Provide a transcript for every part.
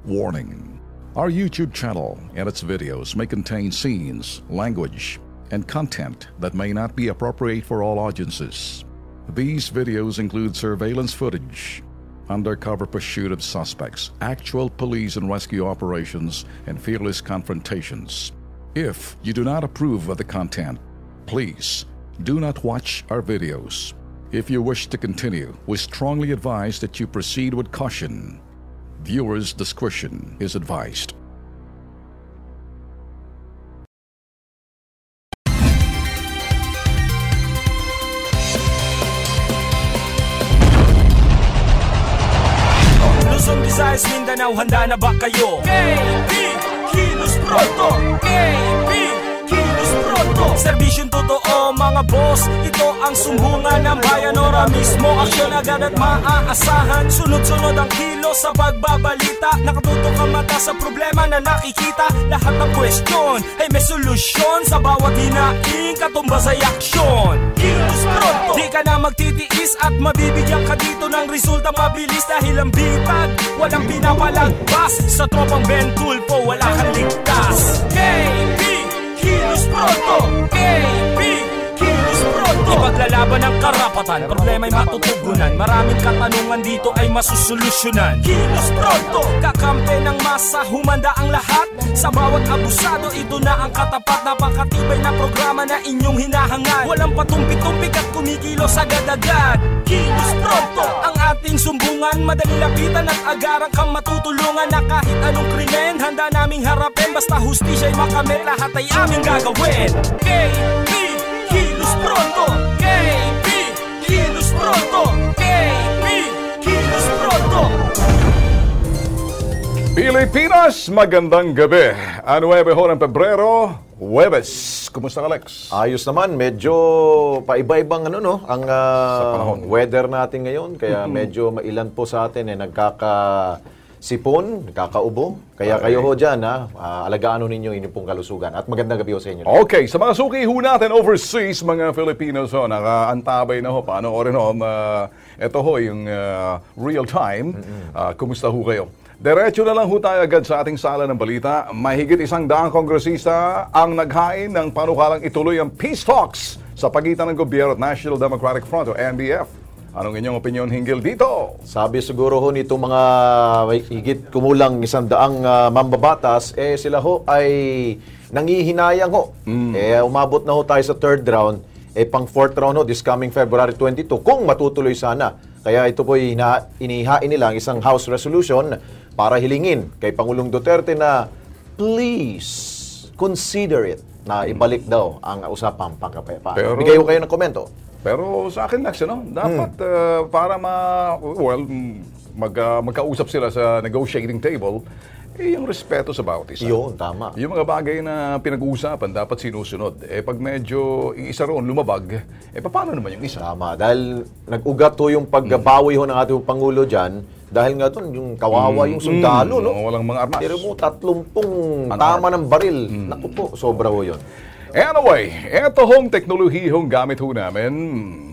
Warning: our YouTube channel and its videos may contain scenes, language, and content that may not be appropriate for all audiences. These videos include surveillance footage, undercover pursuit of suspects, actual police and rescue operations, and fearless confrontations. If you do not approve of the content, please do not watch our videos. If you wish to continue, we strongly advise that you proceed with caution. Viewers' discretion is advised. Luzon, Visayas, Mindanao, handa na ba kayo? KB, Kilos Pronto! KB, Kilos Pronto! Serbisyong totoo mga boss, ito ang sumbungan ng bayan. Ora mismo, aksyon agad at maaasahan. Sunod-sunod ang kilos sa pagbabalita. Nakatutok ang mata sa problema na nakikita. Lahat ng question ay may solusyon. Sa bawat hinaing katumbas ay aksyon. Kilos Pronto! Di ka na magtitiis at mabibigyan ka dito ng resulta mabilis. Dahil ang bitag, walang pinapalagpas. Sa tropang Ben Tulfo, wala kang ligtas. KB, Kilos Pronto! KB, Kilos Pronto! Ipaglalaban ng karapatan, problema'y matutugunan. Maraming katanungan dito ay masusolusyonan. Kilos Pronto! Kakampi ng masa, humanda ang lahat. Sa bawat abusado, ito na ang katapat. Napakatibay na programa na inyong hinahangad. Walang patumpik-tumpik at kumikilos agad-agad. Kilos Pronto! Ang ating sumbungan, madali lapitan at agarang kang matutulungan. Na kahit anong krimen, handa naming harapin. Basta hustisya'y makamit, lahat ay aming gagawin. KB, Kilos Pronto! KB, Kilos Pronto! KB, Kilos Pronto! Pilipinas, magandang gabi. 9 ng Pebrero, Huwebes. Kumusta ka, Alex? Ayos naman, medyo paiba-ibang ang weather natin ngayon. Kaya medyo mailan po sa atin nagkakasipon, nagkakaubo. Kaya kayo ho dyan, alagaan ninyo inyong pong kalusugan. At magandang gabi ho sa inyo. Okay, sa mga suki ho natin overseas, mga Filipinos ho, nakaantabay na ho. Paano rin ho, ito ho yung real time. Kumusta ho kayo? Diretso na lang ho tayo agad sa ating sala ng balita. Mahigit 100 kongresista ang naghain ng panukalang ituloy ang peace talks sa pagitan ng gobyerno at National Democratic Front o NDF. Anong inyong opinion hinggil dito? Sabi siguro ho nito mga higit kumulang 100 mambabatas, sila ho ay nangihinayang ho. Umabot na ho tayo sa third round, pang fourth round ho, this coming February 22, kung matutuloy sana. Kaya ito po inihain nila ang isang House resolution para hilingin kay Pangulong Duterte na please consider it na ibalik daw ang usapang pangkapayapaan. Bigay ko kayo ng komento. Pero sa akin, Lex, dapat para magkausap sila sa negotiating table, yung respeto sa bawat isa. Yun, tama. Yung mga bagay na pinag-uusapan, dapat sinusunod. Pag medyo yung isa roon lumabag, paano naman yung isa? Tama. Dahil nag-ugat ho yung pagbabawi ho ng ating Pangulo dyan, dahil nga doon, yung kawawa yung sundalo, no? Walang mga armas. Pero mo, 30 tama ng baril. Naku po, sobra ho yun. Anyway, eto hong teknolohihong gamit ho namin,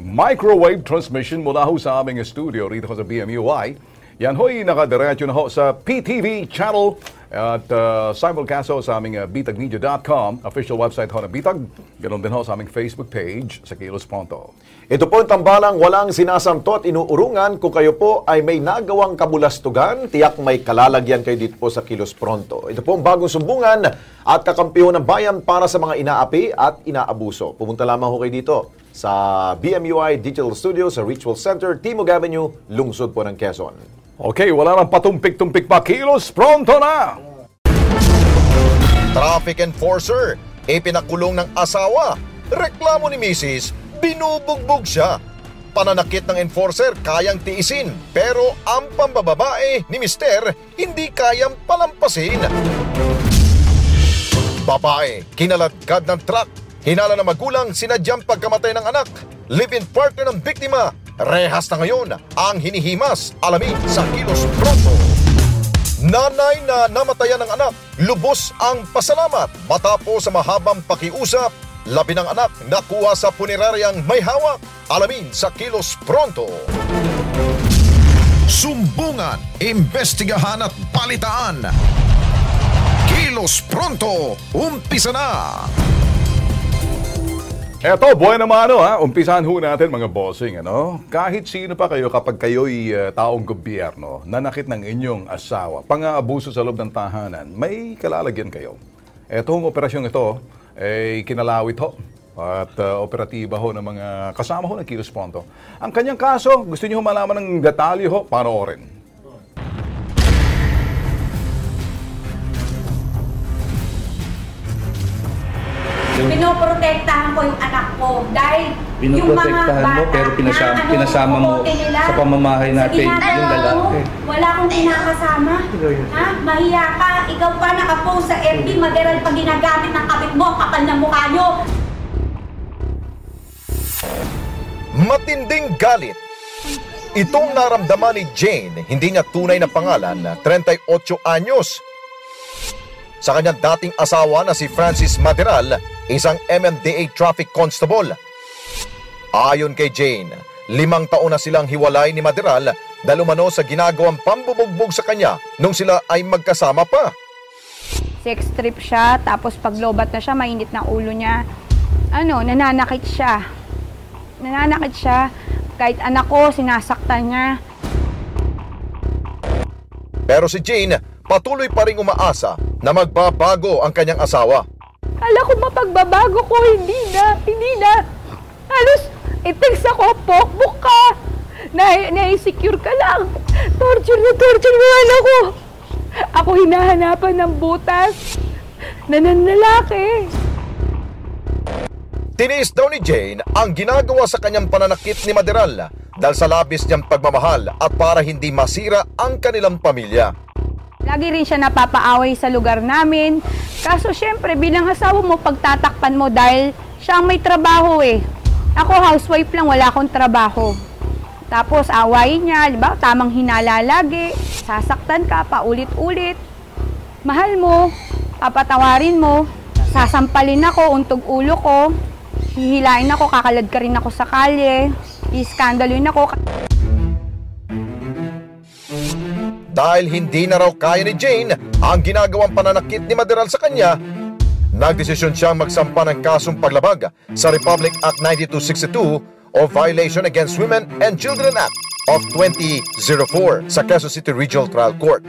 microwave transmission mula ho sa aming studio rito sa BMUI. Yan ho'y nakadiretso na ho sa PTV channel at simulcast ho sa aming bitagmedia.com, official website ho na Bitag. Ganon din ho sa aming Facebook page sa Kilos Pronto. Ito po ang tambalang walang sinasanto at inuurungan. Kung kayo po ay may nagawang kabulastugan, tiyak may kalalagyan kayo dito po sa Kilos Pronto. Ito po ang bagong sumbungan at kakampiyon ng bayan para sa mga inaapi at inaabuso. Pumunta lamang ho kayo dito sa BMUI Digital Studio sa Ritual Center, Timog Avenue, lungsod po ng Quezon. Okay, wala nang patumpik-tumpik pa. Kilos Pronto na! Traffic enforcer, ipinakulong ng asawa. Reklamo ni Mrs., binubugbog siya. Pananakit ng enforcer, kayang tiisin. Pero ang pambababae ni Mister, hindi kayang palampasin. Babae, kinaladkad ng truck. Hinala ng magulang, sinadyang pagkamatay ng anak. Live-in partner ng biktima. Rehas na ngayon ang hinihimas. Alamin sa Kilos Pronto. Nanay na namatayan ng anak, lubos ang pasalamat matapos sa mahabang pakiusap. Labi ng anak nakuha sa puneraryang may hawak. Alamin sa Kilos Pronto. Sumbungan, imbestigahan at balitaan. Kilos Pronto, umpisa na! Eto, buhay naman umpisahan ho natin mga bossing, Kahit sino pa kayo kapag kayo'y taong gobyerno, nanakit ng inyong asawa, pang-aabuso sa loob ng tahanan, may kalalagyan kayo. Etong operasyong ito, ay kinalawit ho at operatiba ho ng mga kasama ho ng Kilos Pronto. Ang kanyang kaso, gusto niyo malaman ng detalye ho, panoorin. Pinoprotektahan ko yung anak ko dahil yung mga Pinoprotektahan bata mo pero pinasama mo sa pamamahay natin yung lalaki. Wala akong kinakasama. Ha? Mahiya ka. Ikaw pa nakapost sa FB, Maderal pag ginagamit ng kapit mo, kapal na mukha nyo. Matinding galit. Itong naramdaman ni Jane, hindi niya tunay na pangalan, 38 anyos. Sa kanyang dating asawa na si Francis Maderal, isang MMDA traffic constable. Ayon kay Jane, 5 taon na silang hiwalay ni Maderal dahil umano sa ginagawang pambubugbog sa kanya nung sila ay magkasama pa. Sex trip siya, tapos paglobat na siya, mainit na ulo niya. Nananakit siya. Nananakit siya. Kahit anak ko, sinasaktan niya. Pero si Jane, patuloy pa rin umaasa na magbabago ang kanyang asawa. Kala ko mapagbabago ko, hindi na. Halos, i-text ako, pokbok ka. Na-insecure ka lang. Torture mo anak ko. Ako hinahanapan ng butas. Nananalaki. Tiniis daw ni Jane ang ginagawa sa kanyang pananakit ni Maderal dahil sa labis niyang pagmamahal at para hindi masira ang kanilang pamilya. Lagi rin siya napapaaway sa lugar namin. Kaso syempre, bilang asawa mo, pagtatakpan mo dahil siya ang may trabaho eh. Ako housewife lang, wala akong trabaho. Tapos awayin niya, diba? Tamang hinala lagi. Sasaktan ka, paulit-ulit. Mahal mo, papatawarin mo. Sasampalin ako, untog ulo ko. Hihilain ako, kakalad ka rin ako sa kalye. Iskandaloin ako. Dahil hindi na raw kaya ni Jane ang ginagawang pananakit ni Maderal sa kanya, nagdesisyon siyang magsampa ng kasong paglabag sa Republic Act 9262 o Violation Against Women and Children Act of 2004 sa Quezon City Regional Trial Court.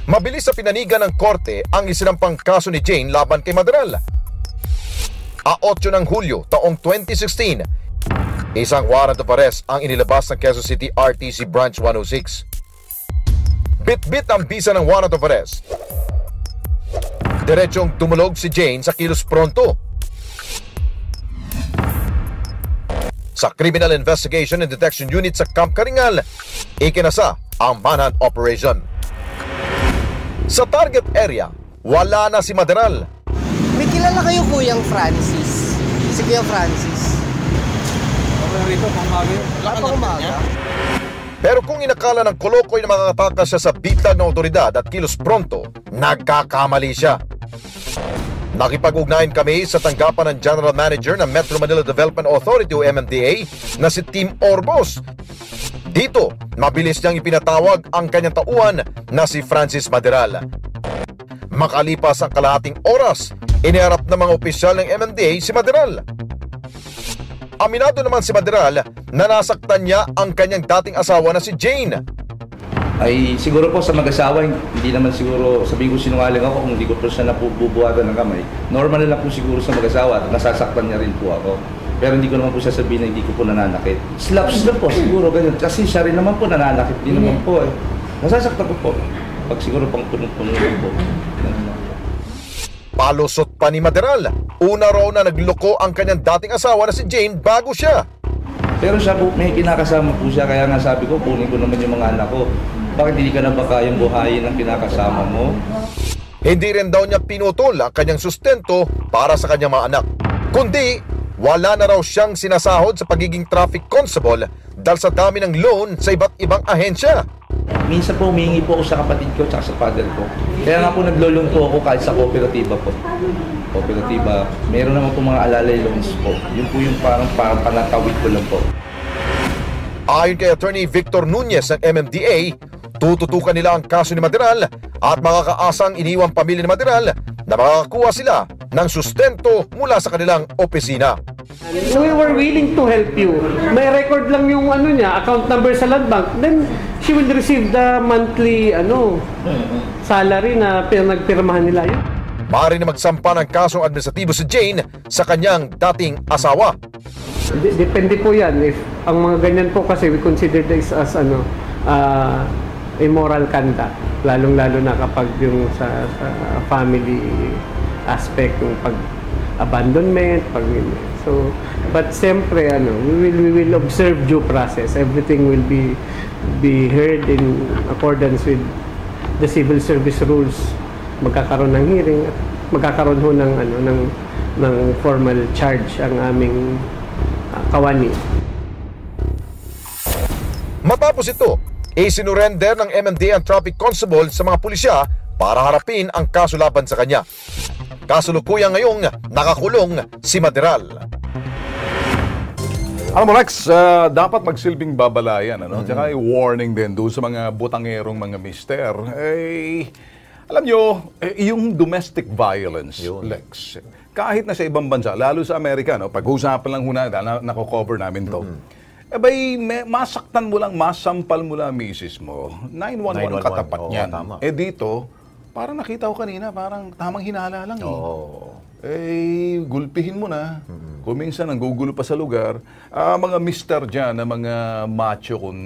Mabilis sa pinanigan ng korte ang isinampang kaso ni Jane laban kay Maderal. 8 ng Hulyo taong 2016, isang warrant of arrest ang inilabas ng Quezon City RTC Branch 106. Bit-bit ang bisa ng warrant of arrest. Diretsong tumulog si Jane sa Kilos Pronto. Sa Criminal Investigation and Detection Unit sa Camp Karingal, ikinasa ang manhunt operation. Sa target area, wala na si Maderal. May kilala kayo Kuyang Francis? Si Kuya Francis. Rito, Umaga. Pero kung inakala ng kolokoy na makakatakas siya sa bitag ng otoridad at Kilos Pronto, nagkakamali siya. Nakipag-ugnayan kami sa tanggapan ng General Manager ng Metro Manila Development Authority o MMDA na si Tim Orbos. Dito, mabilis niyang ipinatawag ang kanyang tauhan na si Francis Maderal. Makalipas ang kalahating oras, iniharap ng mga opisyal ng MMDA si Maderal. Aminado naman si Maderal na nasaktan niya ang kanyang dating asawa na si Jane. Ay siguro po sa mag-asawa, hindi naman siguro sabihin ko sinungaling ako kung hindi ko po siya napububuhatan ng kamay. Normal na lang po siguro sa mag-asawa at nasasaktan niya rin po ako. Pero hindi ko naman po sasabihin na hindi ko po nananakit. Slaps na po siguro ganyan. Kasi siya rin naman po nananakit din naman po eh. Nasasaktan ko po. Pag siguro pang punong-puno po. Palusot pa ni Maderal. Una raw na nagloko ang kanyang dating asawa na si Jane bago siya. Pero siya po, may kinakasama po siya. Kaya nga sabi ko, kunin ko naman yung mga anak ko. Bakit hindi ka na ba kayang buhayin ng kinakasama mo? Hindi rin daw niya pinutol ang kanyang sustento para sa kanyang mga anak. Kundi, wala na raw siyang sinasahod sa pagiging traffic constable dahil sa dami ng loan sa iba't ibang ahensya. Minsan po humingi po ako sa kapatid ko at sa father ko. Kaya nga po naglolong po ako kahit sa kooperatiba po. Kooperatiba, meron naman po mga alalay loans po. Yun po yung parang panatawid ko lang po. Ayon kay Attorney Victor Nunez ng MMDA, tututukan nila ang kaso ni Maderal at makakaasang iniwang pamilya ni Maderal na makakakuha sila ng sustento mula sa kanilang opisina. We were willing to help you. May record lang yung account number sa land bank. Then she will receive the monthly salary na pinagpirmahan nila yun. Maaari na magsampa ng kasong administratibo si Jane sa kanyang dating asawa. Depende po yan. If ang mga ganyan po kasi we consider this as immoral conduct. Lalong-lalo na kapag yung sa family aspect, yung pag-abandonment, so, but siyempre, we will observe due process. Everything will be heard in accordance with the civil service rules. Magkakaroon ng hearing at magkakaroon ho ng formal charge ang aming kawani. Matapos ito, isinurrender ng MMDA ang traffic constable sa mga pulisya para harapin ang kaso laban sa kanya. Kasalukuyan ngayong nakakulong si Maderal. Alam mo, Rex, dapat magsilbing babalayan, Tsaka i-warning din doon sa mga butangerong mga mister. Alam nyo, yung domestic violence, Lex, kahit na sa ibang bansa, lalo sa Amerika, pag-usapan lang huna, nako-cover namin to. Masaktan mo lang, masampal mo lang misis mo. 911 katapat niyan. Dito, parang nakita ko kanina, parang tamang hinala lang. Gulpihin mo na. Kung minsan nanggugulo pa sa lugar, mga mister dyan, na mga macho kung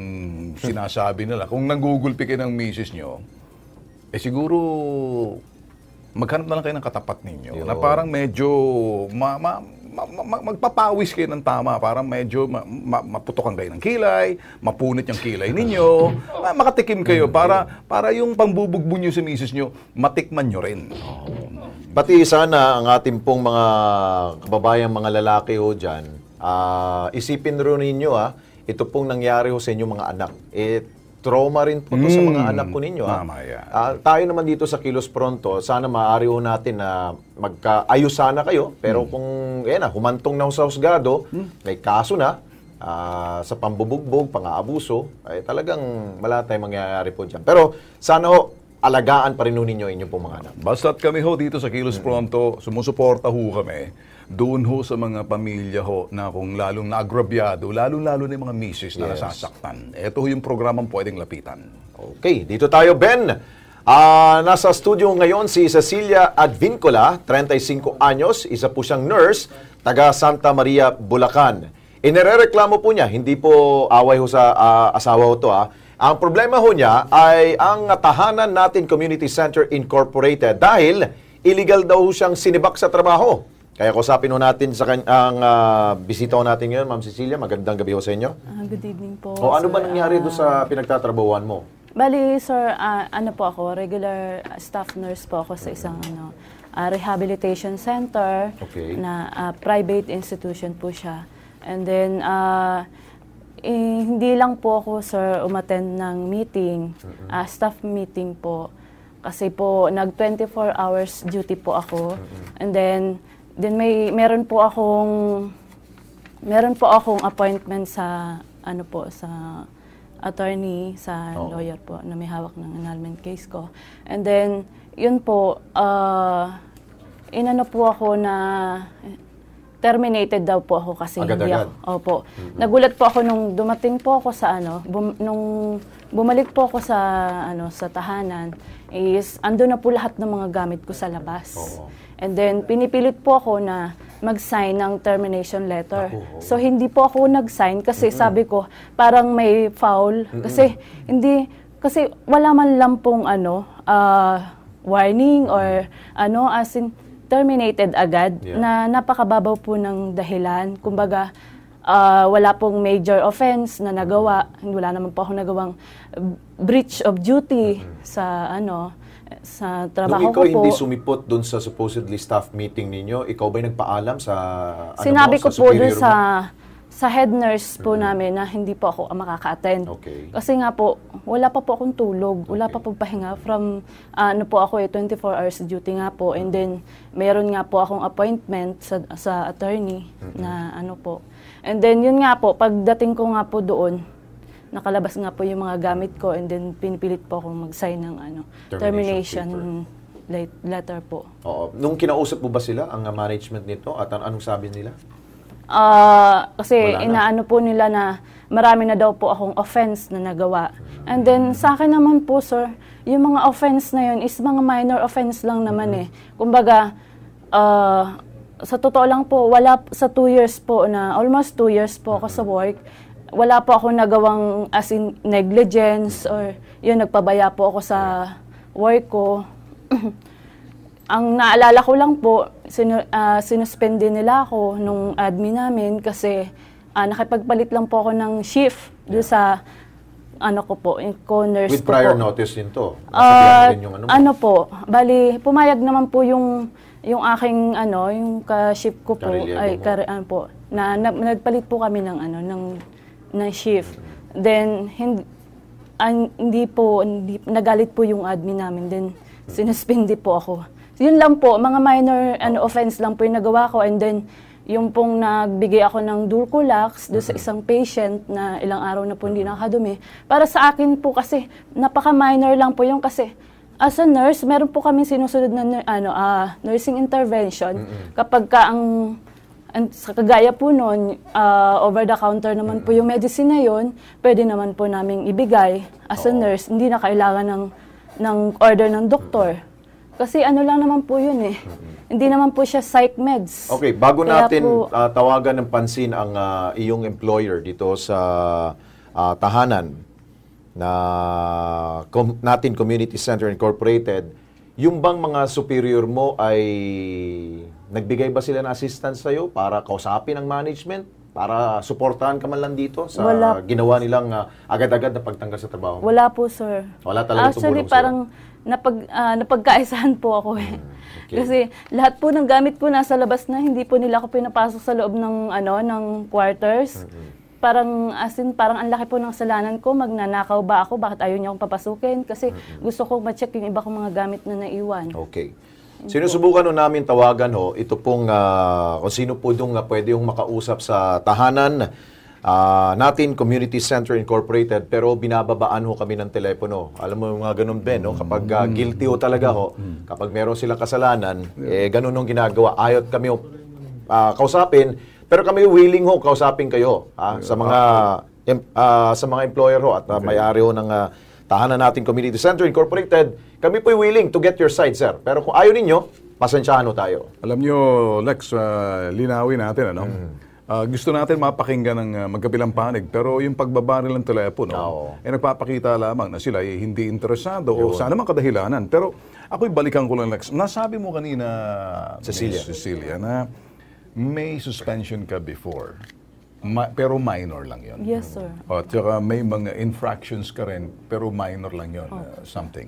sinasabi nila, kung nanggugulpi kayo ng misis nyo, siguro maghanap na lang kayo ng katapat ninyo. Na parang medyo magpapawis kayo ng tama, parang medyo maputokan kayo ng kilay, mapunit yung kilay ninyo, makatikim kayo para yung pambubugbo nyo sa misis nyo, matikman nyo rin. Pati sana ang ating pong mga kababayang mga lalaki ho dyan, isipin rin ninyo ito pong nangyari ho sa inyong mga anak. Trauma rin po to sa mga anak ko ninyo. Tayo naman dito sa Kilos Pronto, sana maaari ho natin na magkaayos sana kayo. Pero kung humantong na ho sa husgado, may kaso na sa pambubugbog, pang-aabuso, ay talagang wala tayong mangyayari po dyan. Pero sana ho, alagaan pa rin ho ninyo inyong pong mga anak. Basta't kami ho dito sa Kilos Pronto, sumusuporta ho kami. Doon ho sa mga pamilya ho na kung lalong naagrabyado, lalong-lalo na yung mga misis na nasasaktan. Ito ho yung programang pwedeng lapitan. Okay, dito tayo, Ben. Nasa studio ngayon si Cecilia Advincola, 35 anyos, isa po siyang nurse, taga Santa Maria, Bulacan. Inirereklamo po niya, hindi po away ho sa asawa ho to Ang problema ho niya ay ang Tahanan Natin Community Center Incorporated dahil illegal daw ho siyang sinibak sa trabaho. Kaya kusapin ho natin sa ang bisita ho natin ngayon, Ma'am Cecilia. Magandang gabi ho sa inyo. Good evening po. Ano ba nangyari doon sa pinagtatrabahuan mo? Bali, sir, po ako, regular staff nurse po ako sa isang rehabilitation center na private institution po siya. And then, hindi lang po ako, sir, umattend ng meeting, staff meeting po. Kasi po, nag-24 hours duty po ako. And then meron po akong appointment sa sa attorney, sa lawyer po na may hawak ng annulment case ko. And then yun po po ako na terminated daw po ako kasi hindi ako. Opo. Nagulat po ako nung dumating po ako sa nung bumalik po ako sa sa tahanan is ando na po lahat ng mga gamit ko sa labas. And then, pinipilit po ako na mag-sign ng termination letter. So, hindi po ako nag-sign kasi sabi ko, parang may foul. Kasi wala man lang pong warning or as in, terminated agad na napakababaw po ng dahilan. Kumbaga, wala pong major offense na nagawa. Wala naman po ako nagawang breach of duty sa sa trabaho ko po. Nung ikaw hindi sumipot doon sa supposedly staff meeting ninyo, ikaw ba'y nagpaalam sa Sinabi ko po doon sa head nurse po namin na hindi po ako makaka-attend. Kasi nga po, wala pa po akong tulog, wala pa po pahinga from po ako 24 hours duty nga po, and then meron nga po akong appointment sa attorney na po. And then yun nga po, pagdating ko nga po doon, nakalabas nga po yung mga gamit ko and then pinipilit po akong mag-sign ng termination letter po. Oo. Nung kinausap mo ba sila, ang management nito, at anong sabi nila? Kasi inaano po nila na marami na daw po akong offense na nagawa. And then sa akin naman po, sir, yung mga offense na yun is mga minor offense lang naman eh. Kumbaga, sa totoo lang po, wala sa 2 years po na, almost 2 years po ako sa work, wala po ako nagawang as in negligence or yun, nagpabaya po ako sa work ko. Ang naalala ko lang po, sinuspende nila ako nung admin namin kasi nakipagpalit lang po ako ng shift doon sa co-nurse with ko prior po. notice din to? Bali, pumayag naman po yung yung ka-shift ko po, nagpalit po kami ng shift. Then, hindi nagalit po yung admin namin, then sinuspindi po ako. Yun lang po, mga minor offense lang po yung nagawa ko, and then, yung pong nagbigay ako ng Dulcolax doon sa isang patient na ilang araw na po hindi nakadumi. Para sa akin po kasi, napaka-minor lang po yung kasi, as a nurse, meron po kami sinusunod na nursing intervention. Kapag sa kagaya po noon, over-the-counter naman po yung medicine na yun, pwede naman po naming ibigay as a nurse. Hindi na kailangan ng order ng doktor. Kasi lang naman po yun eh. Hindi naman po siya psych meds. Okay, bago natin tawagan ng pansin ang iyong employer dito sa tahanan na natin Community Center Incorporated, yung bang mga superior mo ay nagbigay ba sila ng assistance sa'yo para kausapin ang management? Para suportahan ka man lang dito sa ginawa nilang agad-agad na pagtanggal sa trabaho? Wala po, sir. Wala talaga tumulong sa'yo? Actually, parang napagkaisahan po ako eh. Okay. Kasi lahat po ng gamit po nasa labas na, hindi po nila ako pinapasok sa loob ng quarters. Parang parang ang laki po ng kasalanan ko, magnanakaw ba ako, bakit ayaw niya akong papasukin? Kasi gusto ko ma-check yung iba kong mga gamit na naiwan. Okay. Sinusubukan namin tawagan ito pong kung sino po doon pwede yung makausap sa tahanan natin Community Center Incorporated, pero binababaan kami ng telepono. Alam mo yung mga ganun, Ben, kapag guilty talaga kapag meron silang kasalanan, ganun yung ginagawa. Ayot kami kausapin, pero kami willing kausapin kayo sa mga employer at may-ari ng tahanan natin Community Center Incorporated. Kami po willing to get your side, sir. Pero kung ayaw ninyo, pasensyahan tayo. Alam nyo, Lex, linawin natin, gusto natin mapakinggan ng magkabilang panig, pero yung pagbabaril ng telepono, nagpapakita lamang na sila hindi interesado o sana man kadahilanan. Pero ako'y balikan ko lang, Lex. Nasabi mo kanina, Cecilia, na may suspension ka before. Pero minor lang yon. Yes, sir. At saka may mga infractions ka rin, pero minor lang yon, something.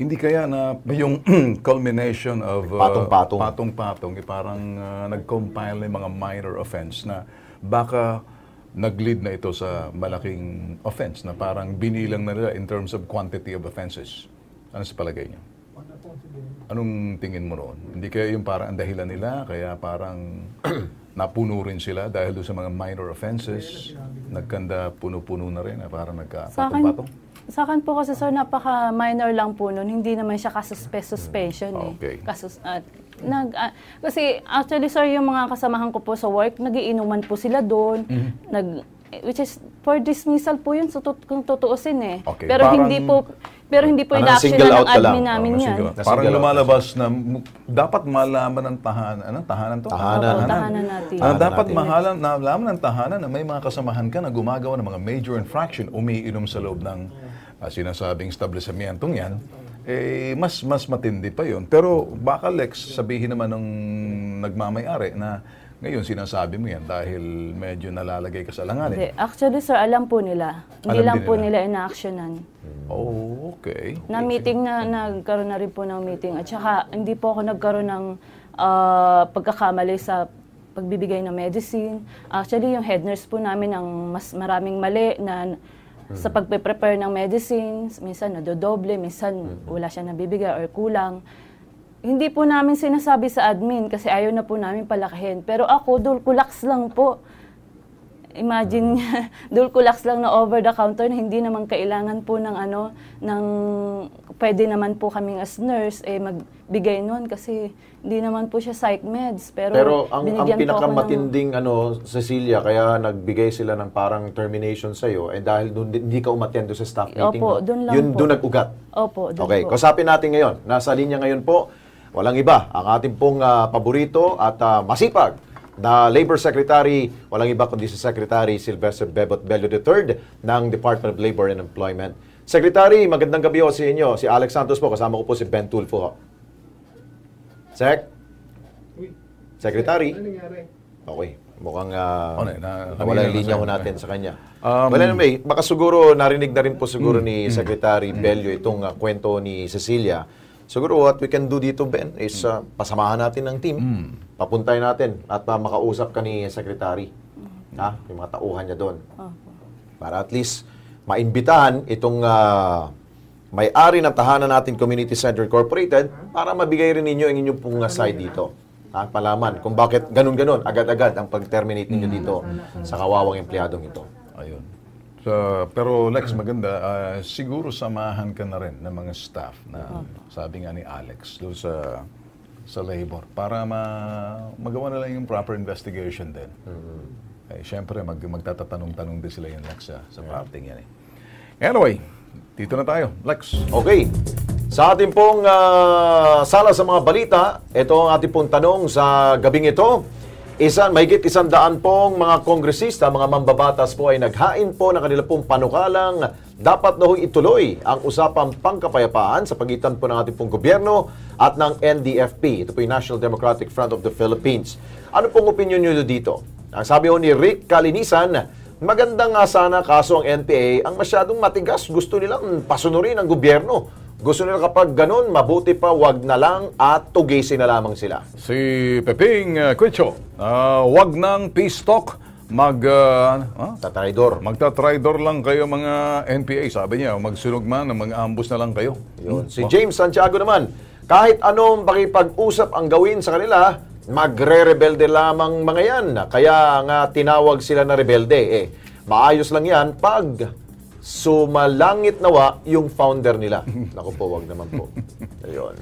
Hindi kaya na yung culmination of patong-patong, parang nag-compile ng mga minor offense na baka nag-lead na ito sa malaking offense na parang binilang na nila in terms of quantity of offenses. Ano sa palagay niyo? Anong tingin mo roon? Hindi kaya yung parang ang dahilan nila, kaya parang napuno rin sila dahil doon sa mga minor offenses, nagkanda puno-puno na rin, parang nagka-patong-patong? Sa akin po kasi, sir, napaka-minor lang po nun. Hindi naman siya suspension Okay. Kasi actually, sir, yung mga kasamahan ko po sa work, nagiinuman po sila doon. Which is, for dismissal po yun, kung tutuusin eh. Okay. Pero hindi po in-action ng admin namin yan. Parang lumalabas na dapat malaman ng tahanan natin. Dapat malaman ng tahanan na may mga kasamahan ka na gumagawa ng mga major infraction, umiinom sa loob ng sinasabing establishmentong yan, mas matindi pa yun. Pero baka, Lex, sabihin naman ng nagmamay-ari na ngayon sinasabi mo yan dahil medyo nalalagay ka sa langanin. Actually, sir, alam po nila. Hindi lang po nila ina-actionan. Oh, okay. Nagkaroon na rin po ng meeting. At saka, hindi po ako nagkaroon ng pagkakamali sa pagbibigay ng medicine. Actually, yung head nurse po namin ang mas maraming mali na sa pagpe-prepare ng medicines. Minsan nadodoble, minsan wala siya nabibigay or kulang. Hindi po namin sinasabi sa admin kasi ayaw na po namin palakihin. Pero ako, Dulcolax lang po. Imagine, dulcolax lang na over the counter na hindi naman kailangan po ng pwede naman po kaming as nurse magbigay nun kasi hindi naman po siya psych meds. Pero ang binigyan po ako pinakamatinding Cecilia, kaya nagbigay sila ng parang termination sa'yo, dahil hindi ka umattend sa staff meeting. Opo, doon lang po. Doon nag-ugat. Opo, doon Okay, po. kausapin natin ngayon. Nasa linya ngayon po, walang iba, ang ating pong paborito at masipag na Labor Secretary, walang iba kundi si Secretary Sylvester Bebot Bello III ng Department of Labor and Employment. Secretary, magandang gabi ho sa inyo. Si Alex Santos po, kasama ko po si Ben Tulfo. Sec? Secretary? Okay, mukhang wala yung linya ho natin sa kanya. Well, anyway, baka siguro narinig na rin po siguro ni Secretary Bello itong kwento ni Cecilia. Siguro what we can do dito, Ben, is pasamahan natin ng team. Papuntay natin at makausap ka ni Secretary. Yung mga tauhan niya doon. Para at least maimbitahan itong may-ari ng tahanan natin, Community Center Incorporated, para mabigay rin ninyo ang inyong pong side dito. Palaman kung bakit ganun-ganun, agad-agad ang pag-terminate ninyo dito sa kawawang empleyadong ito. Ayun. Pero Lex, maganda, siguro samahan ka na rin ng mga staff na sabi nga ni Alex doon sa labor para magawa na lang yung proper investigation din. Siyempre, magtatatanong-tanong din sila yung Lex sa parting yan. Anyway, dito na tayo. Lex. Okay. Sa ating pong sala sa mga balita, ito ang ating pong tanong sa gabing ito. Mahigit 100 pong mga kongresista, mga mambabatas po ay naghain po ng kanila pong panukalang dapat na ituloy ang usapang pangkapayapaan sa pagitan po ng ating pong gobyerno at ng NDFP. Ito po yung National Democratic Front of the Philippines. Ano pong opinion nyo dito? Ang sabi ho ni Rick Kalinisan, maganda nga sana kaso ang NPA ang masyadong matigas. Gusto nilang pasunurin ang gobyerno. Gusto nila kapag ganun, mabuti pa wag na lang at tugisin na lamang sila. Si Peping Quicho, wag nang peace talk, magtatraidor lang kayo mga NPA. Sabi niya, magsunog man, mag-ambush na lang kayo. Yun. Si James Santiago naman, kahit anong pakipag-usap ang gawin sa kanila, magre-rebelde lamang mga yan. Kaya nga tinawag sila na rebelde. Maayos lang yan pag sumalangit nawa yung founder nila. Naku po, wag naman po. Ayun.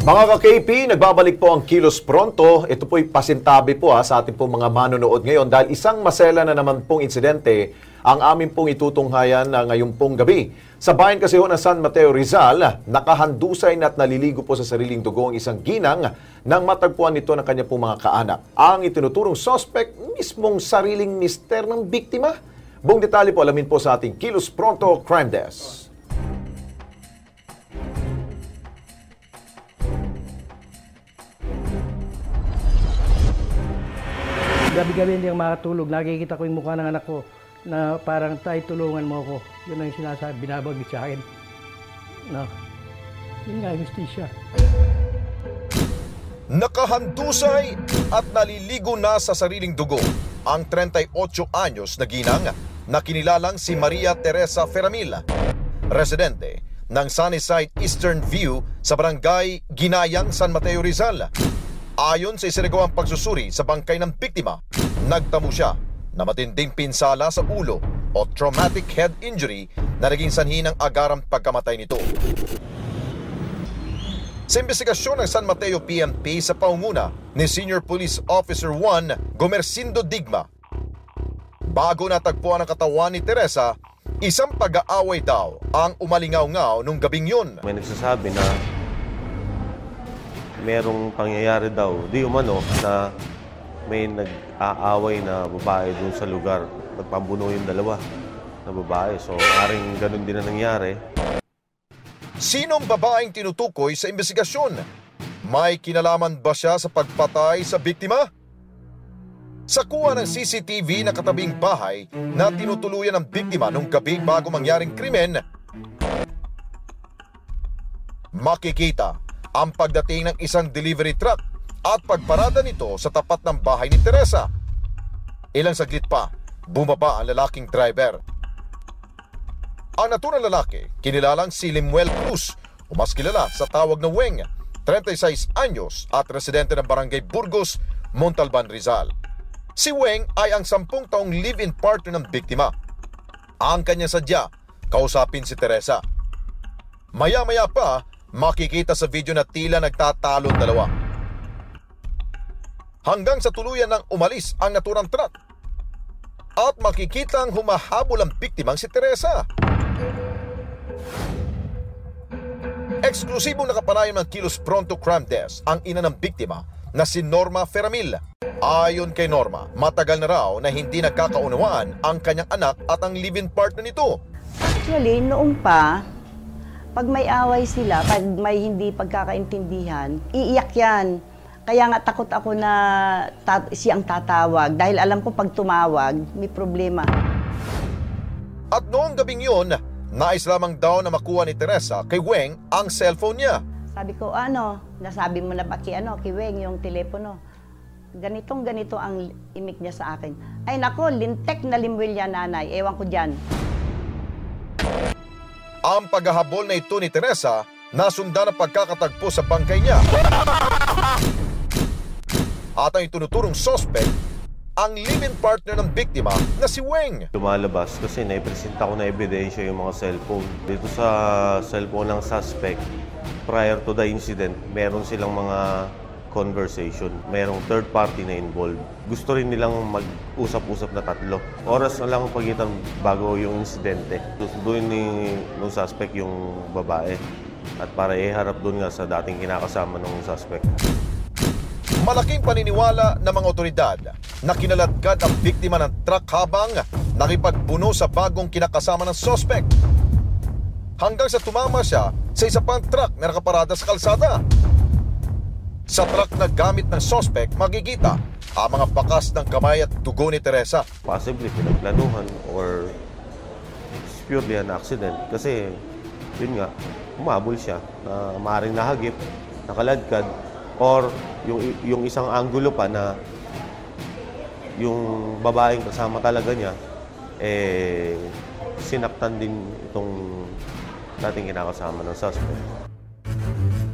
Mga ka-KP, nagbabalik po ang Kilos Pronto. Ito po'y pasintabi po sa ating pong mga manonood ngayon dahil isang masela na naman pong insidente ang amin pong itutunghayan ngayon pong gabi. Sa bayan kasi ng San Mateo, Rizal, nakahandusay na at naliligo po sa sariling dugo ang isang ginang nang matagpuan nito ng kanya pong mga kaanak. Ang itinuturong suspect, mismong sariling mister ng biktima. Buong detalye po alamin po sa ating Kilos Pronto Crime Desk. Gabi-gabi hindi ako makatulog. Nakikita ko yung mukha ng anak ko na parang tayo tulungan mo ako. Yun ang sinasabi, binabagit sa akin. No. Yun nga, justisya. Nakahandusay at naliligo na sa sariling dugo ang 38 anyos na ginang na kinilalang si Maria Teresa Ferramil, residente ng Sunnyside Eastern View sa barangay Ginayang, San Mateo, Rizal. Ayon sa isinagawang pagsusuri sa bangkay ng biktima, nagtamo siya na matinding pinsala sa ulo o traumatic head injury na naging sanhi ng agarang pagkamatay nito. Sa investigasyon ng San Mateo PNP sa pangunguna ni Senior Police Officer 1 Gomercindo Digma, bago natagpuan ang katawan ni Teresa, isang pag-aaway daw ang umalingaw-ngaw nung gabing yun. May nagsasabi na merong pangyayari daw, di umano, na may nag-aaway na babae dun sa lugar. Nagpambuno yung dalawa na babae. So, maaaring ganun din na nangyari. Sinong babaeng tinutukoy sa investigasyon? May kinalaman ba siya sa pagpatay sa biktima? Sa kuha ng CCTV na katabing bahay na tinutuluyan ng biktima nung gabi bago mangyaring krimen, makikita ang pagdating ng isang delivery truck at pagparada nito sa tapat ng bahay ni Teresa. Ilang saglit pa, bumaba ang lalaking driver. Ang naturang lalaki, kinilalang si Limuel Cruz, o mas kilala sa tawag na Weng, 36 anyos at residente ng Barangay Burgos, Montalban, Rizal. Si Weng ay ang 10 taong live-in partner ng biktima. Ang kanyang sadya, kausapin si Teresa. Maya-maya pa, makikita sa video na tila nagtatalon dalawa. Hanggang sa tuluyan nang umalis ang naturang truck. At makikitang humahabol ang biktimang si Teresa. Eksklusibong nakapanayam ng Kilos Pronto Crime Desk ang ina ng biktima na si Norma Ferramil. Ayon kay Norma, matagal na raw na hindi nagkakaunawaan ang kanyang anak at ang live-in partner nito. Actually, noong pa, pag may away sila, pag may hindi pagkakaintindihan, iiyak yan. Kaya nga takot ako na siyang tatawag dahil alam ko pag tumawag, may problema. At noong gabing yun, nais lamang daw na makuha ni Teresa kay Weng ang cellphone niya. Sabi ko, nasabi mo na ba kay Weng yung telepono? Ganito ang imik niya sa akin. Ay nako, lintek na limwil yan, nanay. Ewan ko dyan. Ang paghahabol na ito ni Teresa, nasundan ang pagkakatagpo sa bangkay niya. At ang itunuturong suspect, ang live-in partner ng biktima na si Weng. Lumalabas kasi naipresenta ko na ebidensya yung mga cellphone. Dito sa cellphone ng suspect, prior to the incident, meron silang mga conversation. Merong third party na involved. Gusto rin nilang mag-usap-usap na tatlo. Oras na lang ang pagitan bago yung insidente. Susunduin ng suspect yung babae at para iharap doon nga sa dating kinakasama ng suspect. Malaking paniniwala ng mga otoridad na kinaladkad ang biktima ng truck habang nakipagbuno sa bagong kinakasama ng suspect. Hanggang sa tumama siya sa isa pang truck na nakaparada sa kalsada. Sa truck na gamit ng suspect, makikita ang mga bakas ng kamay at dugo ni Teresa. Possibly pinagplanuhan or purely an accident. Kasi yun nga, umabol siya na maaaring nahagip, nakaladkad, or yung isang anggulo pa na yung babaeng kasama talaga niya, sinaktan din itong dating kinakasama ng suspect.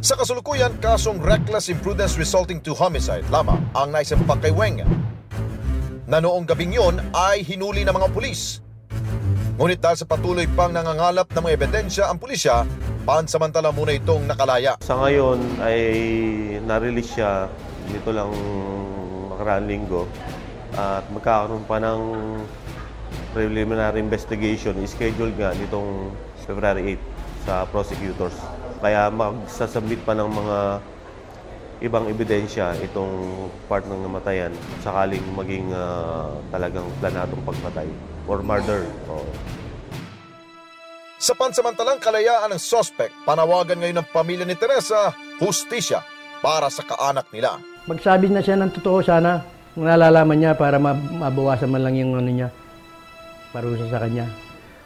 Sa kasulukuyan, kasong reckless imprudence resulting to homicide lamang ang naisampak kay Weng. Na noong gabing yon ay hinuli ng mga pulis. Ngunit dahil sa patuloy pang nangangalap ng mga ebidensya ang pulisya, pansamantala muna itong nakalaya. Sa ngayon ay na-release siya dito lang nakaraang linggo at magkakaroon pa ng preliminary investigation scheduled nga nitong February 8 sa prosecutors. Kaya magsasubmit pa ng mga ibang ebidensya itong part ng namatayan sakaling maging talagang planadong pagpatay or murder. Sa pansamantalang kalayaan ng suspect, panawagan ngayon ng pamilya ni Teresa, hustisya para sa kaanak nila. Magsabi na siya ng totoo sana, kung nalalaman niya para mabawasan man lang yung niya, parusa sa kanya.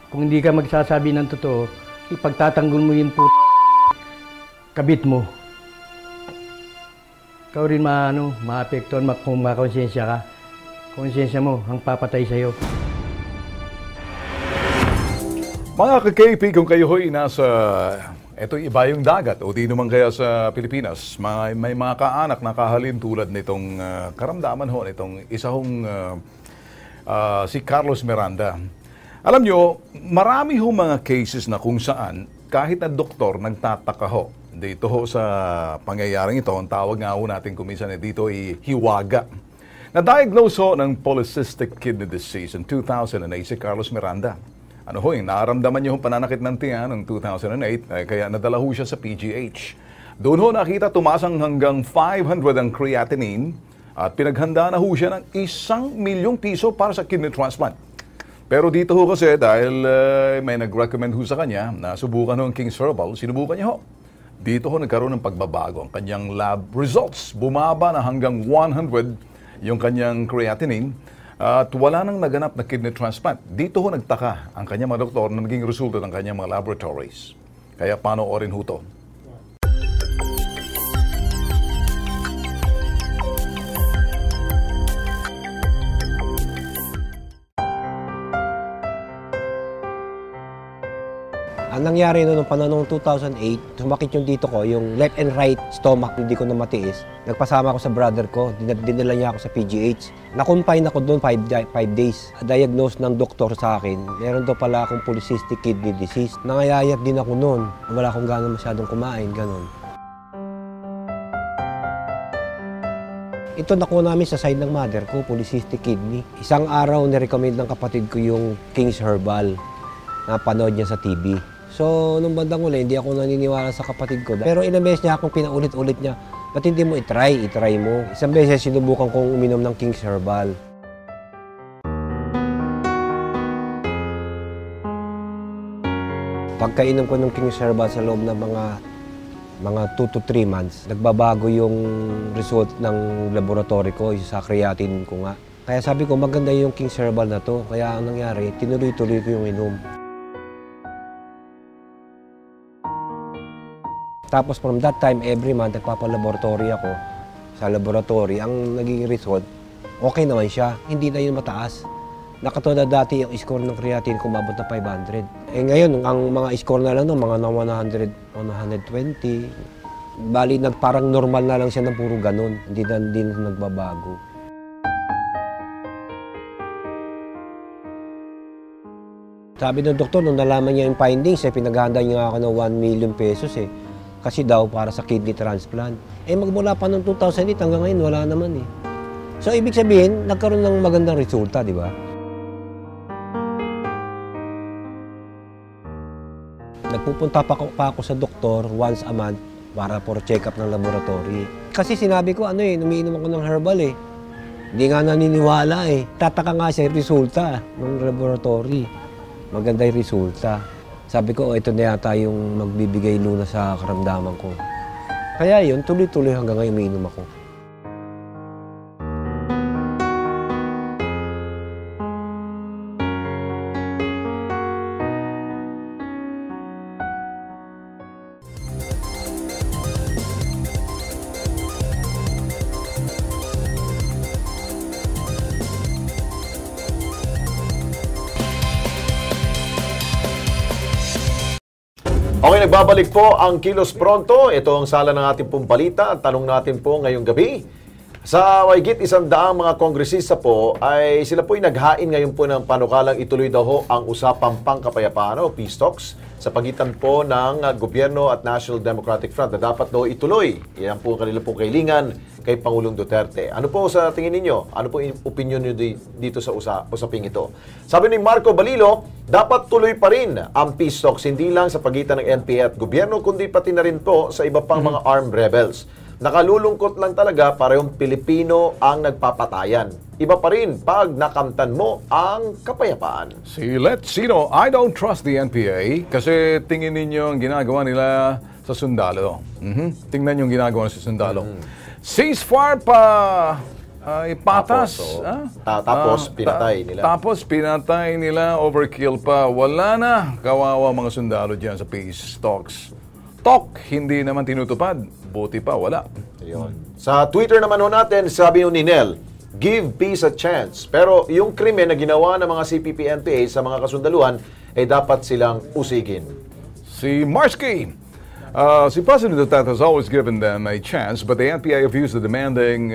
Kung hindi ka magsasabi ng totoo, ipagtatanggol mo yung kabit mo. Ikaw rin maapektuhan kung makonsensya ka. Konsensya mo ang papatay sa'yo. Mga ka-KP, kung kayo ho'y nasa ibayong dagat o di naman kaya sa Pilipinas, may mga kaanak na kahalin tulad nitong karamdaman ho, nitong isa hong si Carlos Miranda. Alam nyo, marami ho mga cases na kung saan kahit na doktor nagtataka ho. Dito ho sa pangyayaring ito, ang tawag nga ho natin kuminsan dito ay hiwaga. Na-diagnose ho ng polycystic kidney disease in 2008 si Carlos Miranda. Ano ho, naaramdaman niyo yung pananakit ng tiyan ng 2008, kaya nadala ho siya sa PGH. Doon ho nakita tumasang hanggang 500 ang creatinine at pinaghanda na ho siya ng 1 milyong piso para sa kidney transplant. Pero dito ho kasi dahil may nag-recommend ho sa kanya na subukan ho ang King's Herbal, sinubukan niya ho. Dito ho nagkaroon ng pagbabago. Ang kanyang lab results, bumaba na hanggang 100 yung kanyang creatinine. At wala nang naganap na kidney transplant. Dito ho nagtaka ang kanyang mga doktor na naging resulta ng kanyang mga laboratories. Kaya panoorin ho to. Ang nangyari noong panahon 2008, sumakit yung dito ko, yung left and right stomach, hindi ko na matiis. Nagpasama ako sa brother ko, dinala niya ako sa PGH. Na-confine ako doon 5 days. Diagnose ng doktor sa akin, meron daw pala akong polycystic kidney disease. Nangayayat din ako noon. Wala akong gana masyadong kumain, ganun. Ito nakuha namin sa side ng mother ko, polycystic kidney. Isang araw nirecommend ng kapatid ko yung King's Herbal. Napanood niya sa TV. So, nung bandang uli, hindi ako naniniwala sa kapatid ko. Pero ilang beses niya akong pinaulit-ulit niya, ba't hindi mo itry mo. Isang beses sinubukan kong uminom ng King's Herbal. Pagkainom ko ng King's Herbal sa loob ng mga 2 to 3 months, nagbabago yung result ng laboratory ko, sa creatinine ko nga. Kaya sabi ko, maganda yung King's Herbal na to. Kaya ang nangyari, tinuloy-tuloy ko yung inom. Tapos from that time, every month, nagpapalaboratory ako sa laboratory. Ang naging result, okay naman siya. Hindi na yun mataas. Nakatulad dati yung score ng creatinine ko umabot na 500. Eh ngayon, ang mga score na lang no, mga na 100, 120. Bali, parang normal na lang siya ng puro ganun. Hindi na nagbabago. Sabi ng doktor, nung nalaman niya yung findings, pinaghahanda niya ako ng 1 million pesos eh. Kasi daw para sa kidney transplant. Eh magmula pa noong 2008 hanggang ngayon, wala naman eh. So ibig sabihin, nagkaroon ng magandang resulta, di ba? Nagpupunta pa ako sa doktor once a month para for check-up ng laboratory. Kasi sinabi ko, umiinom ako ng herbal eh. Hindi nga naniniwala eh. Tataka nga siya yung resulta ng laboratory. Maganda yung resulta. Sabi ko, ito na yata yung magbibigay luna sa karamdaman ko. Kaya yun, tuloy-tuloy hanggang ngayon umiinom ako. Okay, nagbabalik po ang Kilos Pronto. Ito ang sala ng ating pong balita. Ang tanong natin po ngayong gabi. Sa mahigit 100 mga kongresista po, ay sila po ay naghain ngayon po ng panukalang ituloy daw ho ang usapang pangkapayapaan o peace talks sa pagitan po ng gobyerno at National Democratic Front na dapat daw ituloy. Yan po ang kanila pong kahilingan kay Pangulong Duterte. Ano po sa tingin ninyo? Ano po yung opinion nyo dito sa usaping ito? Sabi ni Marco Balilo, dapat tuloy pa rin ang peace talks, hindi lang sa pagitan ng NPA at gobyerno, kundi pati na rin po sa iba pang mga armed rebels. Nakalulungkot lang talaga para yung Pilipino ang nagpapatayan. Iba pa rin pag nakamtan mo ang kapayapaan. Si Let's Sino, I don't trust the NPA kasi tingin ninyo ang ginagawa nila sa sundalo. Tingnan yung ginagawa sa sundalo. Ceasefire pa ipatas. Tapos pinatay nila. Tapos pinatay nila, overkill pa. Wala na. Kawawa mga sundalo dyan sa peace talks. Talk, hindi naman tinutupad. Buti pa, wala. Ayun. Sa Twitter naman ho natin, sabi ni Nel, give peace a chance. Pero yung krimen na ginawa ng mga CPP-NPA sa mga kasundaluhan, ay dapat silang usigin. Si Marsky, si President Duterte has always given them a chance, but the NPA have used the demanding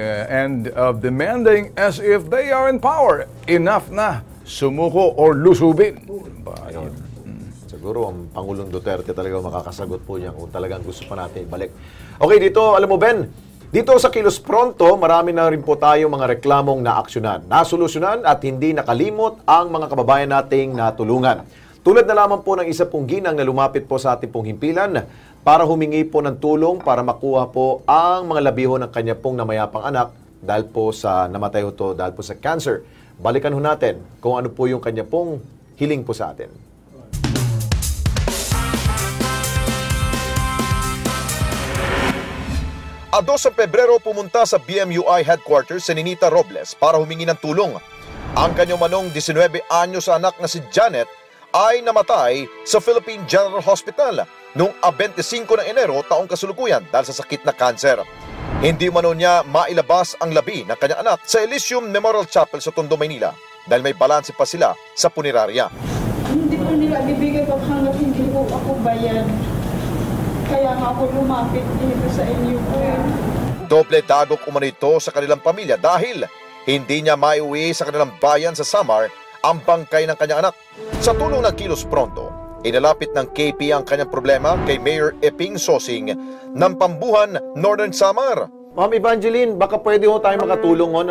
demanding as if they are in power. Enough na. Sumuko or lusubin. Ayun. Siguro ang Pangulong Duterte talaga makakasagot po niya kung talagang gusto pa natin ibalik. Okay, dito, alam mo Ben, dito sa Kilos Pronto, marami na rin po tayong mga reklamong naaksyonan, nasolusyonan at hindi nakalimot ang mga kababayan nating natulungan. Tulad na lamang po ng isa pong ginang na lumapit po sa ating pong himpilan para humingi po ng tulong para makuha po ang mga labiho ng kanya pong namayapang anak dahil po sa namatay ho to dahil po sa cancer. Balikan ho natin kung ano po yung kanya pong hiling po sa atin. Ado sa Pebrero pumunta sa BMUI headquarters si Ninita Robles para humingi ng tulong. Ang kanyang manong 19 anyos sa anak na si Janet ay namatay sa Philippine General Hospital noong 25 ng Enero taong kasalukuyan dahil sa sakit na kanser. Hindi umano niya mailabas ang labi ng kanyang anak sa Elysium Memorial Chapel sa Tondo, Maynila dahil may balanse pa sila sa punerarya. Hindi ko nila bibigay pag hanggat hindi ko ako bayan. Kaya nga ako lumapit dito sa inyo po. Doble dagok umano ito sa kanilang pamilya dahil hindi niya maiuwi sa kanilang bayan sa Samar ang bangkay ng kanyang anak. Sa tulong ng Kilos Pronto, inalapit ng KP ang kanyang problema kay Mayor Eping Sosing ng Pambuhan, Northern Samar. Ma'am Evangeline, baka pwede ho tayo makatulong hon.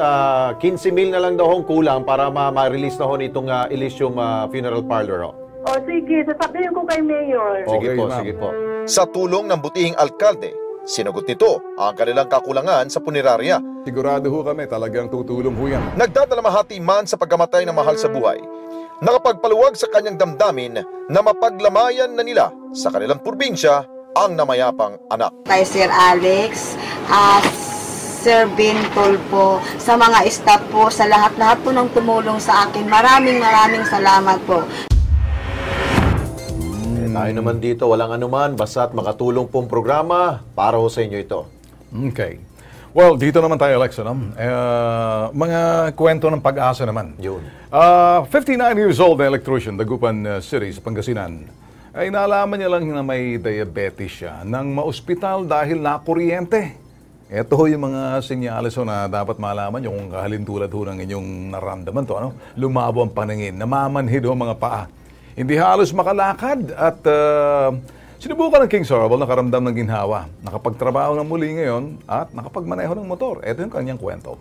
15 mil na lang daw hong kulang para ma-release na hon itong Elysium Funeral Parlor. O sige, sasabihin ko kay Mayor. Sige po, sige po. Sa tulong ng butihing alkalde, sinagot nito ang kanilang kakulangan sa punerarya. Sigurado ho kami, talagang tutulong ho yan. Nagdadalamahati man sa pagkamatay ng mahal sa buhay, nakapagpaluwag sa kanyang damdamin na mapaglamayan na nila sa kanilang probinsya ang namayapang anak. Kay Sir Alex, Sir Ben po, sa mga staff po, sa lahat-lahat po ng tumulong sa akin. Maraming salamat po. Tayo naman dito, walang anuman, basta't makatulong pong programa para ho sa inyo ito. Okay. Well, dito naman tayo, Alex, no? Mga kwento ng pag-asa naman. Yun. 59 years old na electrician, Dagupan City, sa Pangasinan, ay nalaman niya lang na may diabetes siya nang maospital dahil nakuryente. Ito ho yung mga senyales na dapat malaman nyo kung kahalintulad ho ng inyong naramdaman to. Ano? Lumabo ang paningin, namamanhid ho mga paa. Hindi halos makalakad at sinubukan ng King Sorrel nakaramdam ng ginhawa. Nakapagtrabaho na muli ngayon at nakapagmaneho ng motor. Ito yung kanyang kwento.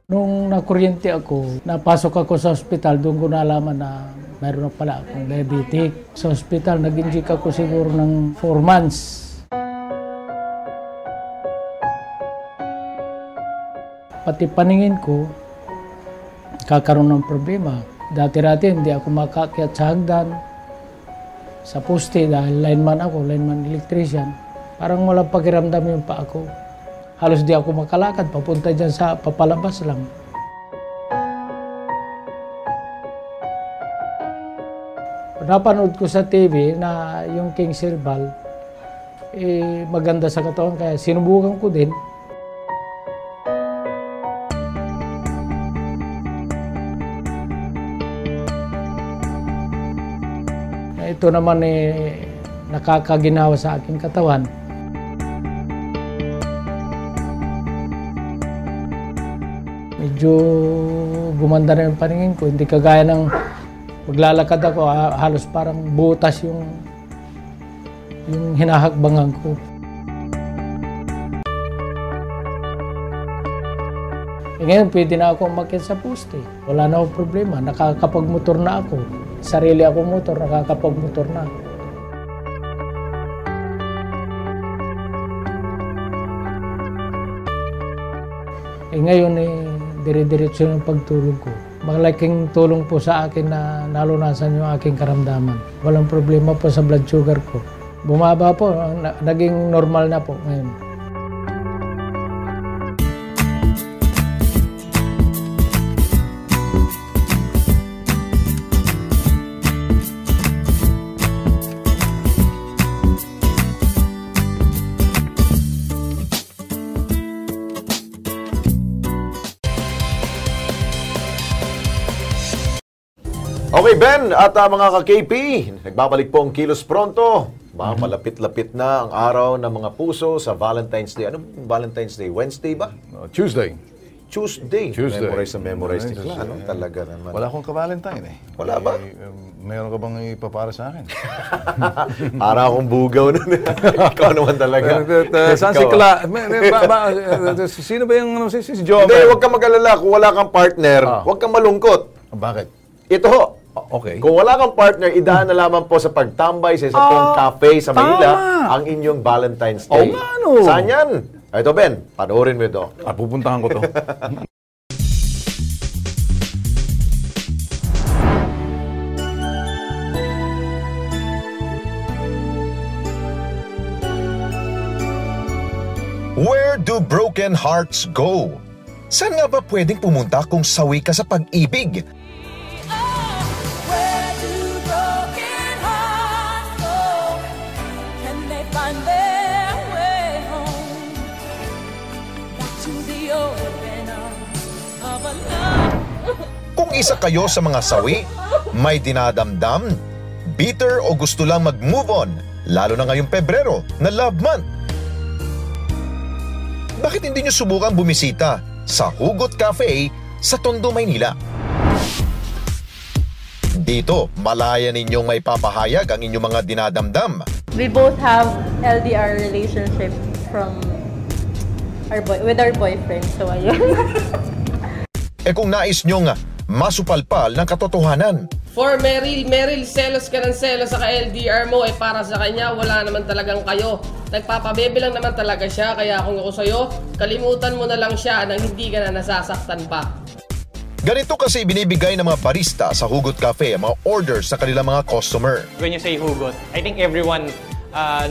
Nung nakuryente ako, napasok ako sa ospital, doon ko nalaman na mayroon na pala akong diabetic. Sa ospital, nag-inject ako siguro ng 4 months. Pati paningin ko, kakaroon ng problema. Dati-dati hindi ako makaakyat sa hagdan, sa poste dahil lineman ako, lineman electrician. Parang walang pakiramdam yung pa ako. Halos di ako makalakad, papunta dyan sa papalabas lang. Napanood ko sa TV na yung King Sorrel, maganda sa katawan, kaya sinubukan ko din. Ito naman nakakaginawa sa aking katawan. Medyo gumanda na yung paningin ko. Hindi kagaya ng maglalakad ako, halos parang butas yung hinahakbangan ko. Ngayon, pwede na ako umakyat sa poste. Wala na akong problema. Nakakapag-motor na ako. Sarili akong motor, nakakapag-motor na ako. Ngayon, dire-diretso yung pagtulog ko. Malaking tulong po sa akin na nalunasan yung aking karamdaman. Walang problema po sa blood sugar ko. Bumaba po, naging normal na po ngayon. Okay, Ben, at mga ka-KP, nagbabalik po ang Kilos Pronto. Malapit-lapit na ang araw ng mga puso sa Valentine's Day. Ano Valentine's Day? Wednesday ba? Tuesday. Tuesday. Memorize na memorize ni Cla. Ano? Talaga naman. Wala akong ka-Valentine eh. Wala ba? Meron ka bang ipapara sa akin? Para akong bugaw nun. Ikaw naman talaga. Saan si Cla? Sino ba yung si Joe? Hindi, huwag kang mag-alala. Kung wala kang partner, huwag kang malungkot. Bakit? Ito ho. Okay. Kung wala kang partner, idaan na lamang po sa pagtambay sa isa pong cafe sa Manila ang inyong Valentine's Day. Saan yan? Ito, Ben, panoorin mo ito. Pupuntahan ko to. Where do broken hearts go? Saan nga ba pwedeng pumunta kung sawi ka sa pag-ibig? Kung isa kayo sa mga sawi, may dinadamdam, bitter o gusto lang mag-move on, lalo na ngayong Pebrero na Love Month, bakit hindi nyo subukan bumisita sa Hugot Cafe sa Tondo, Maynila? Dito, malaya ninyong may papahayag ang inyong mga dinadamdam. We both have LDR relationship with our boyfriend. So, ayun. Kung nais nyong masupalpal ng katotohanan. For Meryl, selos ka ng selos sa ka-LDR mo, para sa kanya, wala naman talagang kayo. Nagpapabebe lang naman talaga siya, kaya kung ako sa'yo, kalimutan mo na lang siya nang hindi ka na nasasaktan pa. Ganito kasi binibigay ng mga barista sa Hugot Cafe ang mga orders sa kanilang mga customer. When you say hugot, I think everyone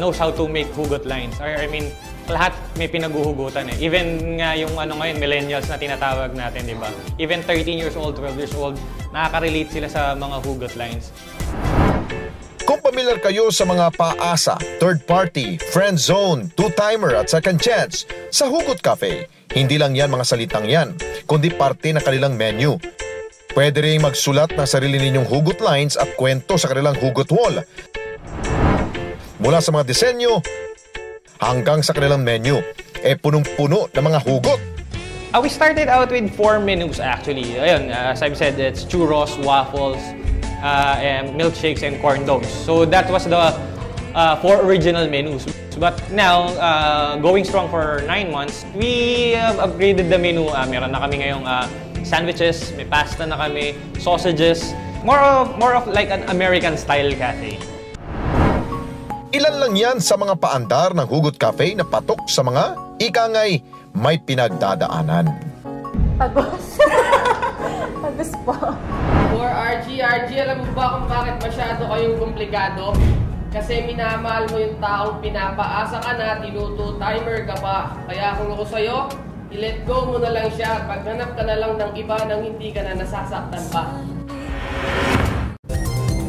knows how to make hugot lines. Or I mean, lahat may pinaguhugutan eh. Even nga yung ngayon, millennials na tinatawag natin, di ba? Even 13 years old, 12 years old, nakaka-relate sila sa mga hugot lines. Kung pamilyar kayo sa mga paasa, third party, friend zone, two-timer at second chance, sa Hugot Cafe, hindi lang yan mga salitang yan, kundi parte ng kanilang menu. Pwede rin magsulat ng sarili ninyong hugot lines at kwento sa kanilang hugot wall. Mula sa mga disenyo, hanggang sa kanilang menu, punong-puno ng mga hugot. We started out with 4 menus actually. Ayun, as I've said, it's churros, waffles, and milkshakes and corn dogs. So that was the 4 original menus. But now, going strong for 9 months, we have upgraded the menu. Meron na kami ngayong sandwiches, may pasta na kami, sausages. More of like an American style cafe. Ilan lang yan sa mga paandar ng Hugot Cafe na patok sa mga ikangay may pinagdadaanan. Pagos. Pagos po. For RG, alam mo ba kung bakit masyado kayong komplikado? Kasi minamahal mo yung taong pinapaasa ka na, tinutu-timer ka pa. Kaya kung ako sa'yo, i-let go mo na lang siya at paghanap ka na lang ng iba nang hindi ka na nasasaktan pa.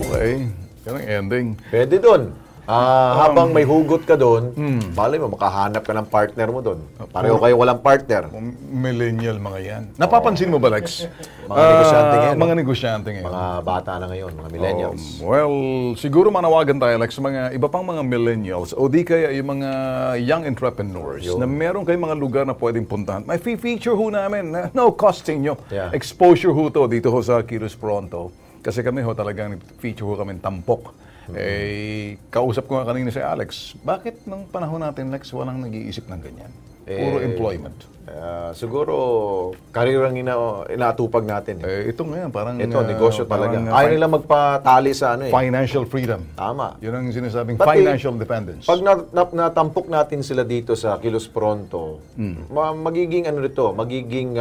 Okay, yan ang ending. Pwede dun. Habang may hugot ka doon, balay mo, makahanap ka ng partner mo doon. Pareho kayo walang partner. Millennial mga yan. Napapansin mo ba, Lex? Mga negosyante ngayon. Mga negosyante ngayon. Mga bata na ngayon, mga millennials. Well, siguro manawagan tayo, Lex, sa mga iba pang mga millennials o di kaya yung mga young entrepreneurs na meron kayong mga lugar na pwedeng puntahan. May feature ho namin. No cost sa inyo. Yeah. Exposure ho to dito ho sa Kilos Pronto. Kasi kami ho talagang feature ho kami tampok. Kausap ko nga kanina si Alex, bakit nung panahon natin, Lex, walang nag-iisip ng ganyan? Puro employment. Siguro, karirang inaatupag natin. Ito ngayon, parang... Ito, negosyo talaga. Ayaw nila magpatali sa financial freedom. Tama. Yun ang sinasabing financial independence. Pag natampok natin sila dito sa Kilos Pronto, magiging magiging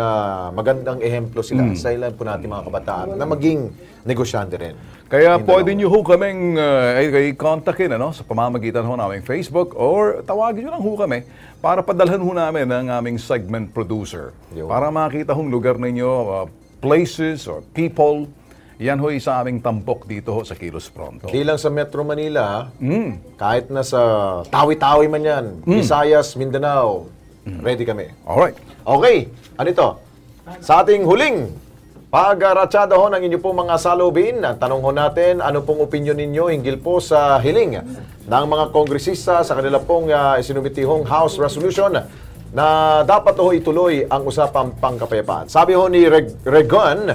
magandang ehemplo sila sa ilan po natin mga kabataan na maging negosyante rin. Kaya pwede nyo ho kaming kontakin sa pamamagitan ho naming Facebook or tawagin nyo lang ho kami para padalhan ho namin ang aming segment producer. Para makita hong lugar ninyo, places or people, yan ho sa aming tampok dito ho sa Kilos Pronto. Di lang sa Metro Manila, kahit na sa Tawi-Tawi man yan, Visayas, Mindanao, ready kami. Alright. Okay, ano ito? Sa ating huling pag-ratsada ho ng inyo pong mga salubin, tanong ho natin, ano pong opinion ninyo hinggil po sa hiling ng mga kongresista sa kanila pong isinumitihong House Resolution na dapat ho ituloy ang usapang pangkapayapaan. Sabi ho ni Regan,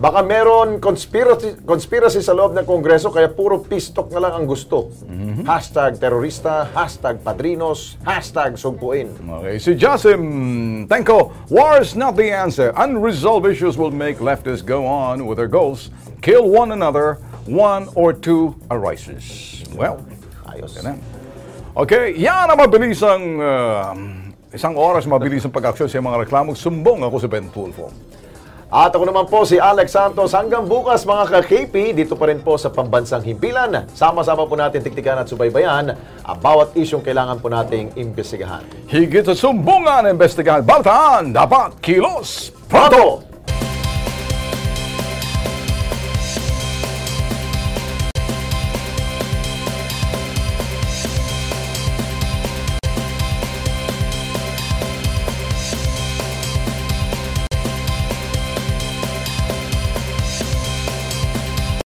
baka meron conspiracy sa loob ng Kongreso kaya puro peace talk na lang ang gusto. Hashtag terorista, hashtag padrinos, hashtag sugpuin. Okay, si Jasim Tenko, war is not the answer. Unresolved issues will make leftists go on with their goals, kill one another, one or two arises. Well, ayos na. Okay, yan ang mabilisang isang oras mabilisang pag-aksyon sa mga reklamong sumbong. Ako si Ben Tulfo. At ako naman po si Alex Santos. Hanggang bukas mga ka-KP, dito pa rin po sa Pambansang Himpilan. Sama-sama po natin tiktikan at subaybayan ang bawat isyong kailangan po nating imbestigahan. Higit sa sumbungan, imbestigahan, baltaan, dapat kilos pronto!